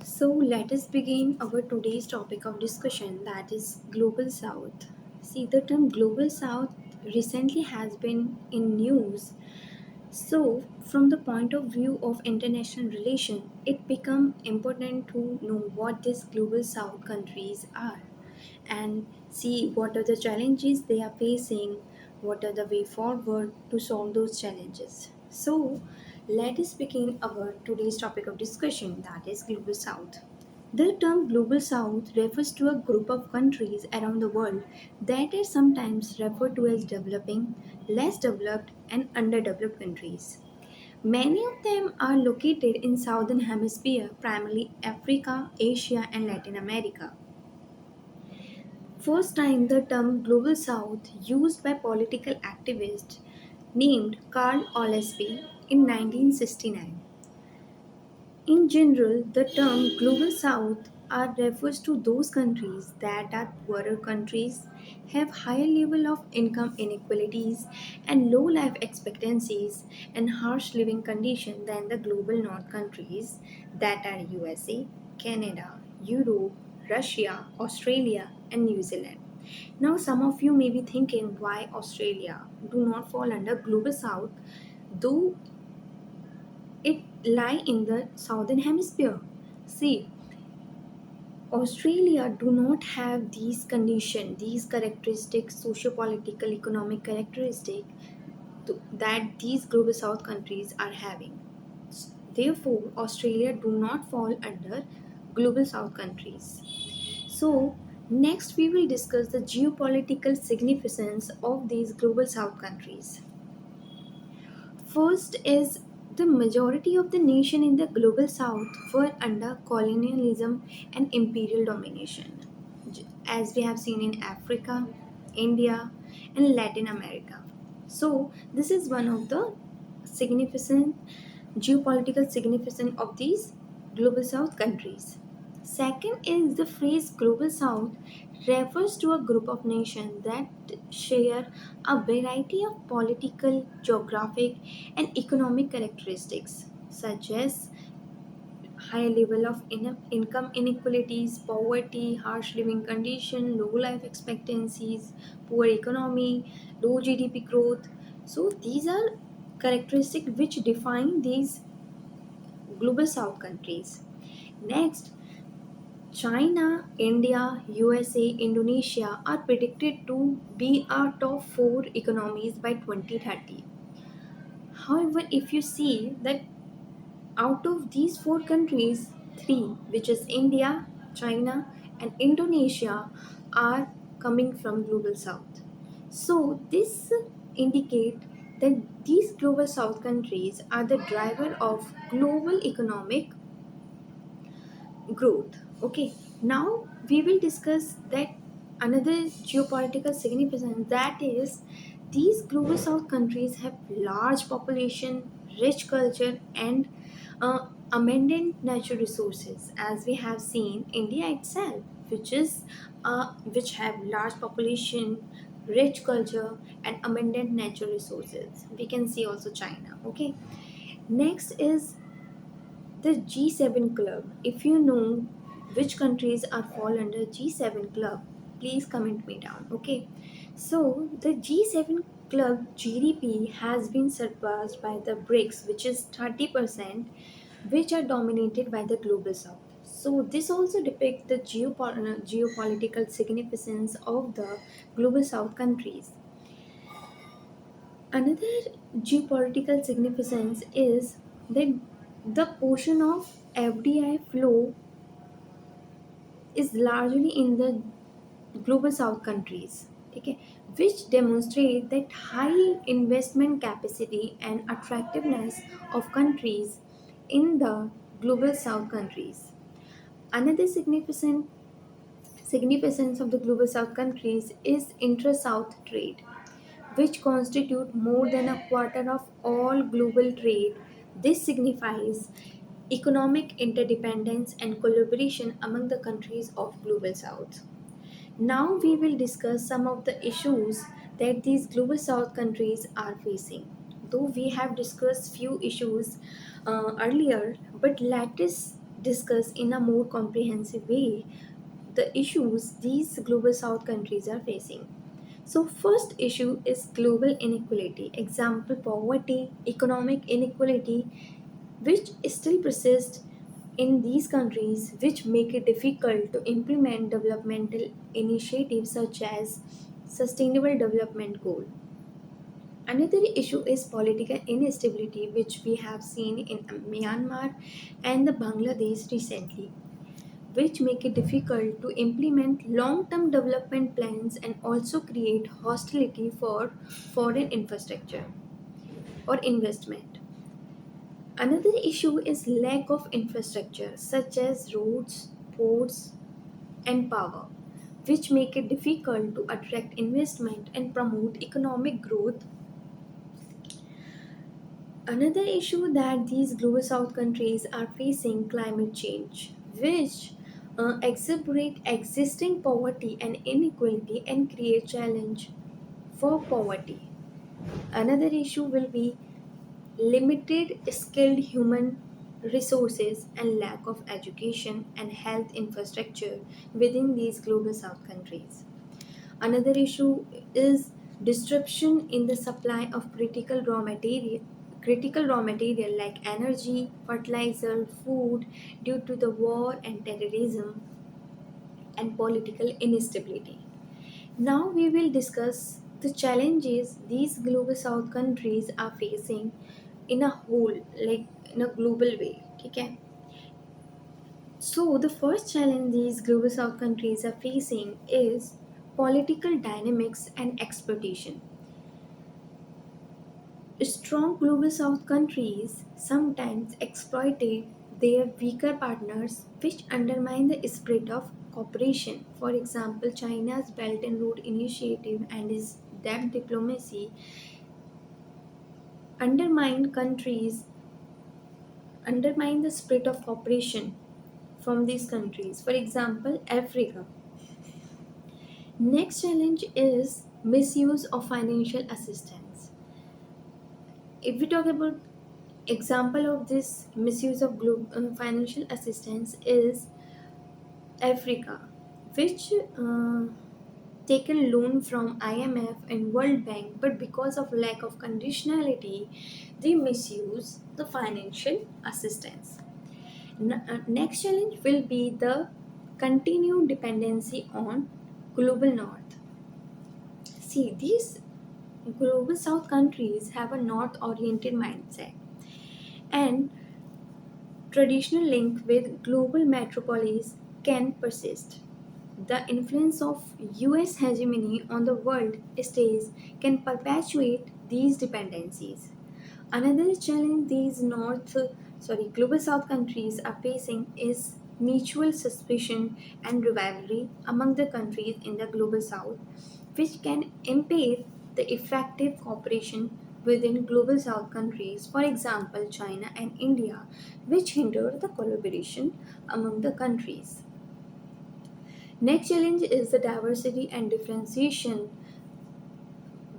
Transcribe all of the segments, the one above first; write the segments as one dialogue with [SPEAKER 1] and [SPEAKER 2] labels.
[SPEAKER 1] So let us begin our today's topic of discussion, that is Global South. See, the term Global South recently has been in news. So from the point of view of international relation, it become important to know what these Global South countries are and see what are the challenges they are facing, what are the way forward to solve those challenges. So let us begin our today's topic of discussion, that is Global South. The term Global South refers to a group of countries around the world that are sometimes referred to as developing, less developed, and underdeveloped countries. Many of them are located in southern hemisphere, primarily Africa, Asia, and Latin America. First time the term Global South used by political activist named Carl Oglesby in 1969. In general, the term Global South refers to those countries that are poorer countries, have higher level of income inequalities and low life expectancies and harsh living conditions than the Global North countries that are USA, Canada, Europe, Russia, Australia and New Zealand. Now some of you may be thinking why Australia do not fall under Global South, though it lie in the southern hemisphere. See, Australia do not have these condition, these characteristics, socio-political, economic characteristic that these global south countries are having. Therefore, Australia do not fall under global south countries. So, next we will discuss the geopolitical significance of these global south countries. First is the majority of the nation in the global south were under colonialism and imperial domination, as we have seen in Africa, India, and Latin America. So, this is one of the significant geopolitical significance of these global south countries. Second is the phrase global south refers to a group of nations that share a variety of political, geographic, and economic characteristics such as high level of income inequalities, poverty, harsh living condition, low life expectancies, poor economy, low GDP growth. So these are characteristics which define these global south countries. Next, China, India, USA, Indonesia are predicted to be our top four economies by 2030. However, if you see that out of these four countries, three, which is India, China, and Indonesia, are coming from global south. So this indicate that these global south countries are the driver of global economic growth. Okay, now we will discuss that another geopolitical significance, that is these global south countries have large population, rich culture, and abundant natural resources, as we have seen India itself, which have large population, rich culture, and abundant natural resources. We can see also China. Okay, next is the G7 club. If you know which countries are fall under G7 club, please comment me down. Okay. So the G7 club GDP has been surpassed by the BRICS, which is 30%, which are dominated by the global south. So this also depicts the geopolitical significance of the global south countries. Another geopolitical significance is that the portion of FDI flow is largely in the global south countries, okay, which demonstrate that high investment capacity and attractiveness of countries in the global south countries. Another significance of the global south countries is intra-south trade, which constitute more than a quarter of all global trade. This signifies economic interdependence and collaboration among the countries of global south. Now we will discuss some of the issues that these global south countries are facing. Though we have discussed few issues earlier, but let us discuss in a more comprehensive way the issues these global south countries are facing. So first issue is global inequality, example poverty, economic inequality, which still persist in these countries, which make it difficult to implement developmental initiatives such as sustainable development goal. Another issue is political instability, which we have seen in Myanmar and the Bangladesh recently, which make it difficult to implement long-term development plans and also create hostility for foreign infrastructure or investment. Another issue is lack of infrastructure such as roads, ports, and power, which make it difficult to attract investment and promote economic growth. Another issue that these global south countries are facing climate change, which exacerbate existing poverty and inequality and create challenge for poverty. Another issue will be limited skilled human resources and lack of education and health infrastructure within these global south countries. Another issue is disruption in the supply of critical raw material like energy, fertilizer, food due to the war and terrorism and political instability. Now we will discuss the challenges these global south countries are facing in a whole, like in a global way. Okay? So the first challenge these global south countries are facing is political dynamics and exploitation. Strong global south countries sometimes exploited their weaker partners, which undermine the spirit of cooperation. For example, China's Belt and Road Initiative and its debt diplomacy undermined countries undermine the spirit of cooperation from these countries. For example, Africa. Next challenge is misuse of financial assistance. If we talk about example of this misuse of financial assistance is Africa, which taken loan from IMF and World Bank, but because of lack of conditionality, they misuse the financial assistance. Next challenge will be the continued dependency on global north. See, these global south countries have a north oriented mindset and traditional link with global metropolis can persist. The influence of US hegemony on the world stage can perpetuate these dependencies. Another challenge these global south countries are facing is mutual suspicion and rivalry among the countries in the global south, which can impair the effective cooperation within global south countries, for example, China and India, which hinder the collaboration among the countries. Next challenge is the diversity and differentiation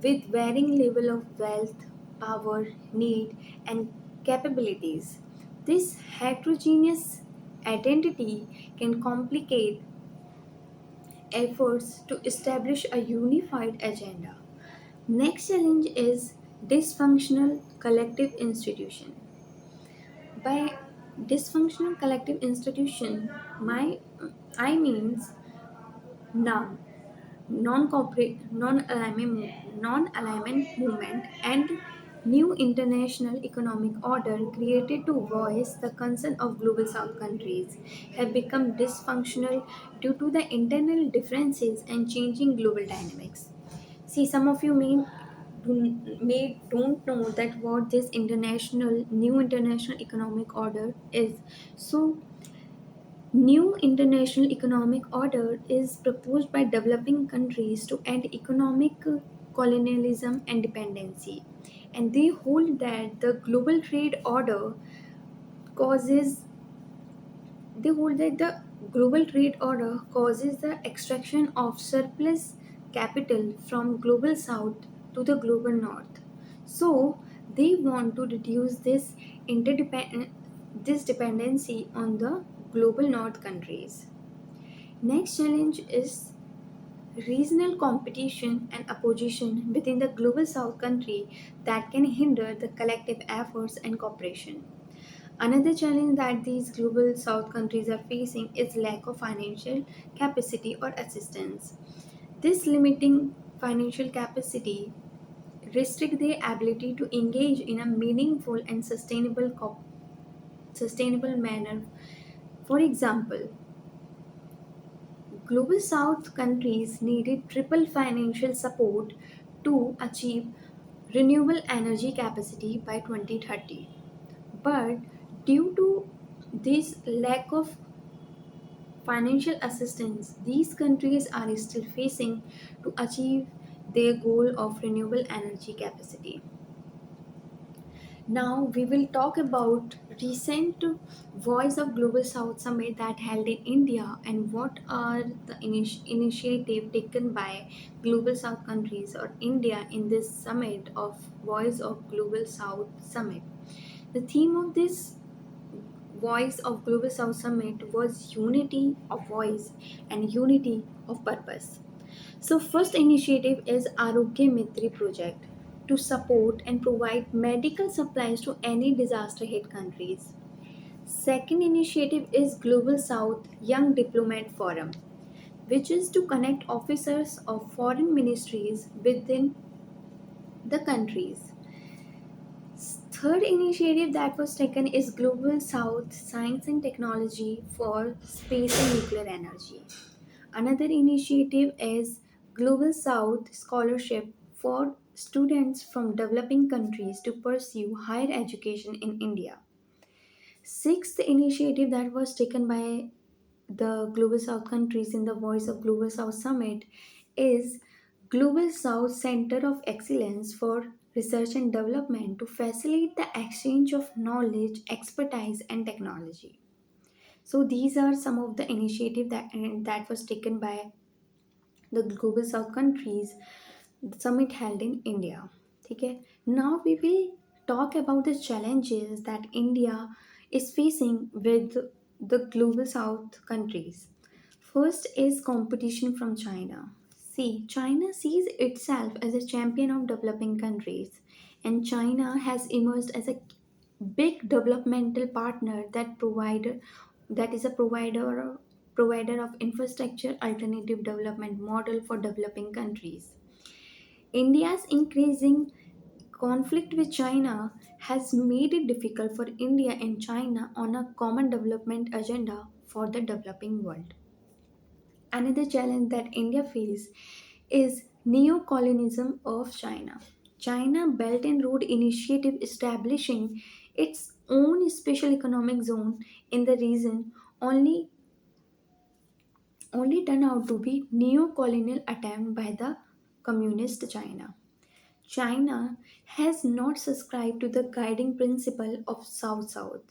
[SPEAKER 1] with varying level of wealth, power, need, and capabilities. This heterogeneous identity can complicate efforts to establish a unified agenda. Next challenge is dysfunctional collective institution. By dysfunctional collective institution, my I means now non-alignment movement and new international economic order created to voice the concern of global south countries have become dysfunctional due to the internal differences and changing global dynamics. See, some of you may don't know that what this international new international economic order is. So new international economic order is proposed by developing countries to end economic colonialism and dependency. And they hold that the global trade order causes they hold that the global trade order causes the extraction of surplus capital from global south to the global north. So they want to reduce this interdependence this dependency on the global north countries. Next challenge is regional competition and opposition within the global south country that can hinder the collective efforts and cooperation. Another challenge that these global south countries are facing is lack of financial capacity or assistance. This limiting financial capacity restrict their ability to engage in a meaningful and sustainable manner. For example, global south countries needed triple financial support to achieve renewable energy capacity by 2030. But due to this lack of financial assistance, these countries are still facing to achieve their goal of renewable energy capacity. Now we will talk about recent Voice of Global South summit that held in India and what are the initiative taken by Global South countries or India in this summit of Voice of Global South summit. The theme of this Voice of Global South Summit was unity of voice and unity of purpose. So, first initiative is Arogya Mitri project to support and provide medical supplies to any disaster hit countries. Second initiative is Global South Young Diplomat Forum, which is to connect officers of foreign ministries within the countries. Third initiative that was taken is Global South Science and Technology for Space and Nuclear Energy. Another initiative is Global South Scholarship for students from developing countries to pursue higher education in India. Sixth initiative that was taken by the Global South countries in the Voice of Global South Summit is Global South Center of Excellence for Research and Development to facilitate the exchange of knowledge, expertise, and technology. So these are some of the initiative that was taken by the Global South countries summit held in India. Okay, now we will talk about the challenges that India is facing with the Global South countries. First is competition from China. See, China sees itself as a champion of developing countries, and China has emerged as a big developmental partner that is a provider of infrastructure alternative development model for developing countries. India's increasing conflict with China has made it difficult for India and China on a common development agenda for the developing world. Another challenge that India faces is neo-colonialism of China. China Belt and Road Initiative establishing its own special economic zone in the region only turned out to be neo-colonial attempt by the communist China. China has not subscribed to the guiding principle of South South.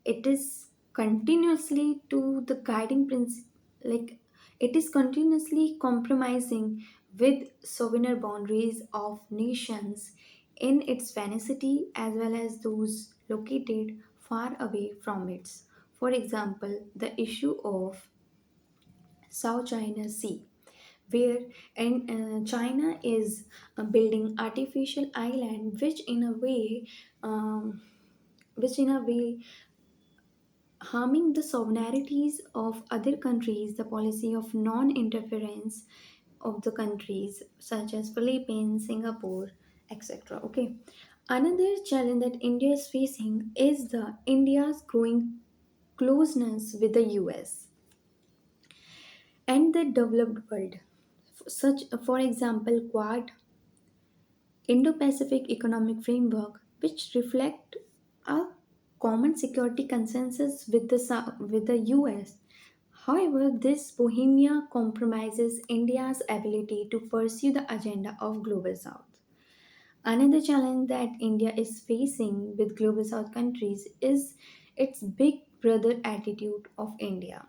[SPEAKER 1] It is continuously to the guiding principle, like it is continuously compromising with sovereign boundaries of nations in its vicinity as well as those located far away from it. For example, the issue of South China Sea, where China is building artificial island, which in a way harming the sovereignties of other countries. The policy of non-interference of the countries such as Philippines, Singapore, etc. Okay, another challenge that India is facing is the India's growing closeness with the US and the developed world. For example, Quad, Indo-Pacific Economic Framework, which reflect a common security consensus with with the US. However, this Bohemia compromises India's ability to pursue the agenda of Global South. Another challenge that India is facing with Global South countries is its big brother attitude of India.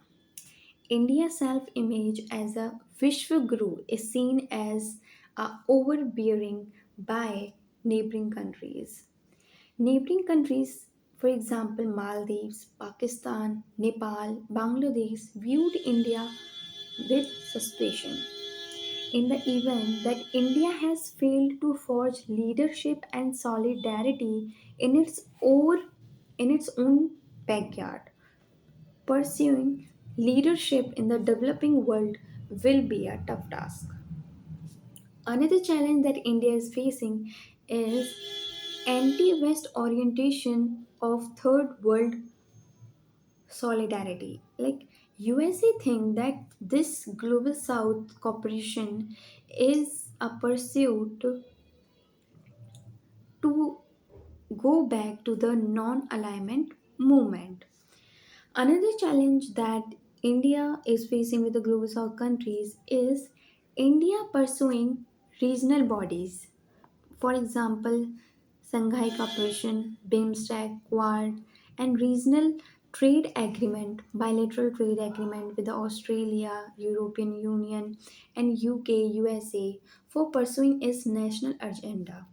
[SPEAKER 1] India's self image as a Vishwaguru is seen as overbearing by neighboring countries. Neighboring countries For example, Maldives, Pakistan, Nepal, Bangladesh viewed India with suspicion. In the event that India has failed to forge leadership and solidarity in its own backyard, pursuing leadership in the developing world will be a tough task. Another challenge that India is facing is anti-West orientation of third world solidarity. Like USA think that this global South cooperation is a pursuit to go back to the non-alignment movement. Another challenge that India is facing with the global South countries is India pursuing regional bodies. For example, Shanghai Cooperation, BIMSTEC, Quad, and regional trade agreement, bilateral trade agreement with the Australia, European Union, and UK, USA for pursuing its national agenda.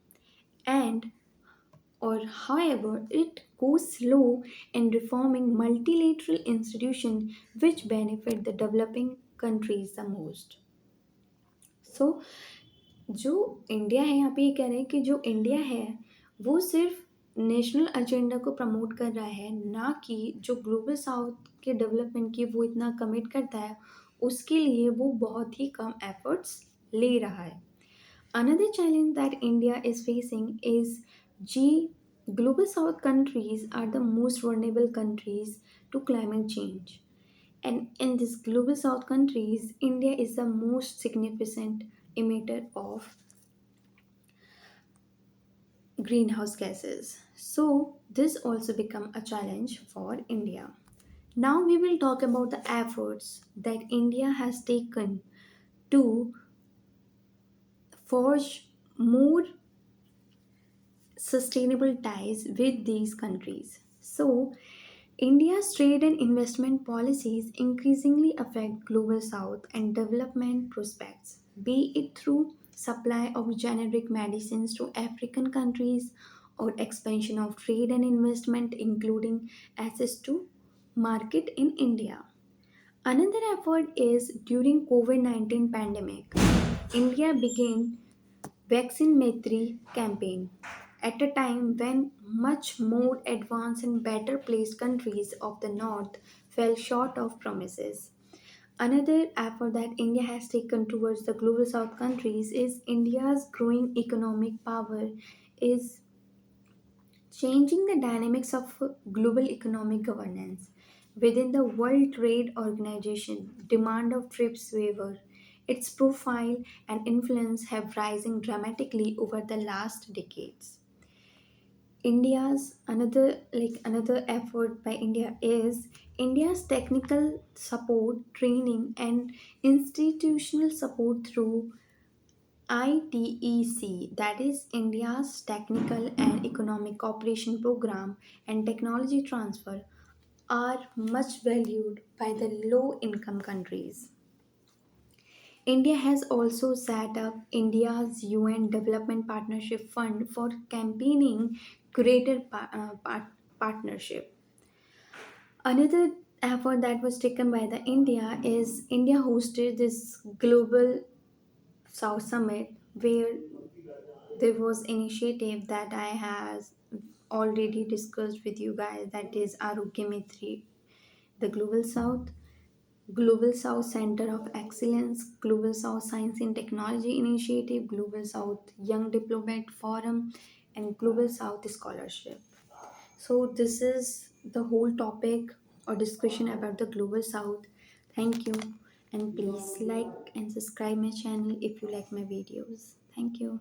[SPEAKER 1] And or however it goes slow in reforming multilateral institutions which benefit the developing countries the most. So जो India है यहाँ पे ये कह रहे हैं कि जो इंडिया है वो सिर्फ नेशनल एजेंडा को प्रमोट कर रहा है, ना कि जो ग्लोबल साउथ के डेवलपमेंट की वो इतना कमिट करता है उसके लिए वो बहुत ही कम एफर्ट्स ले रहा है. Another challenge that India is facing is global south countries are the most vulnerable countries to climate change. And in these global south countries, India is the most significant emitter of greenhouse gases. So this also become a challenge for India. Now we will talk about the efforts that India has taken to forge more sustainable ties with these countries. So, India's trade and investment policies increasingly affect global south and development prospects, be it through supply of generic medicines to African countries or expansion of trade and investment including access to market in India. Another effort is during COVID-19 pandemic. India began Vaccine Maitri campaign at a time when much more advanced and better placed countries of the north fell short of promises. Another effort that India has taken towards the global south countries is India's growing economic power is changing the dynamics of global economic governance. Within the World Trade Organization, demand of TRIPS waiver, its profile and influence have risen dramatically over the last decades. Another effort by India is India's technical support, training, and institutional support through ITEC, that is India's Technical and Economic Cooperation Program and technology transfer, are much valued by the low income countries. India has also set up India's UN Development Partnership Fund for campaigning greater partnership. Another effort that was taken by the India is India hosted this global South Summit where there was initiative that I has already discussed with you guys, that is Arogya Mitri, the Global South Center of Excellence, Global South Science and Technology Initiative, Global South Young Diplomat Forum, and Global South Scholarship. So this is the whole topic or discussion about the Global South. Thank you, and please like and subscribe my channel if you like my videos. Thank you.